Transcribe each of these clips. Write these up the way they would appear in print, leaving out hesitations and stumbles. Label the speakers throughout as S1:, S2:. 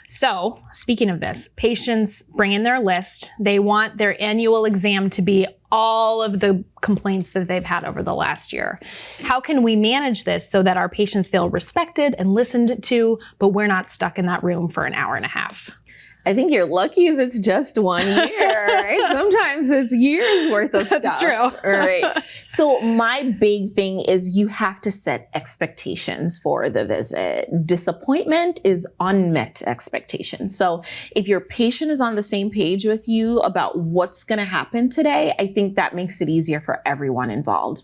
S1: So speaking of this, patients bring in their list. They want their annual exam to be all of the complaints that they've had over the last year. How can we manage this so that our patients feel respected and listened to, but we're not stuck in that room for an hour and a half?
S2: I think you're lucky if it's just 1 year, right? Sometimes it's years worth of stuff.
S1: That's true.
S2: All right. So my big thing is you have to set expectations for the visit. Disappointment is unmet expectations. So if your patient is on the same page with you about what's going to happen today, I think that makes it easier for everyone involved.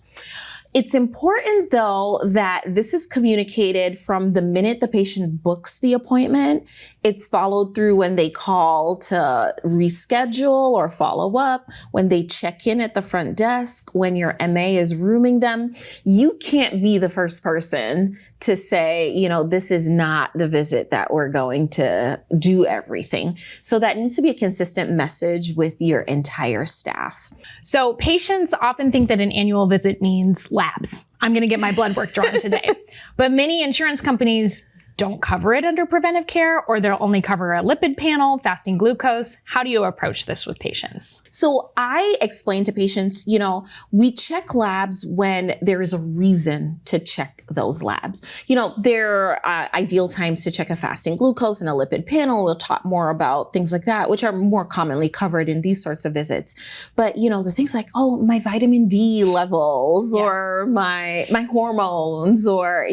S2: It's important, though, that this is communicated from the minute the patient books the appointment. It's followed through when they call to reschedule or follow up, when they check in at the front desk, when your MA is rooming them. You can't be the first person to say, this is not the visit that we're going to do everything. So that needs to be a consistent message with your entire staff.
S1: So patients often think that an annual visit means labs. I'm going to get my blood work drawn today. But many insurance companies don't cover it under preventive care, or they'll only cover a lipid panel, fasting glucose. How do you approach this with patients?
S2: So I explain to patients, we check labs when there is a reason to check those labs. There are ideal times to check a fasting glucose and a lipid panel. We'll talk more about things like that, which are more commonly covered in these sorts of visits. But, the things like, my vitamin D levels, yes, or my hormones, or,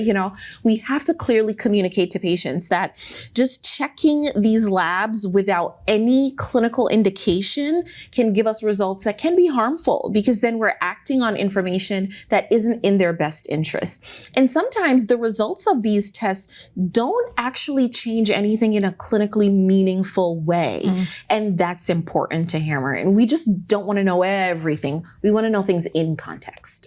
S2: we have to clearly communicate to patients that just checking these labs without any clinical indication can give us results that can be harmful, because then we're acting on information that isn't in their best interest. And sometimes the results of these tests don't actually change anything in a clinically meaningful way. And that's important to hammer. And we just don't want to know everything. We want to know things in context.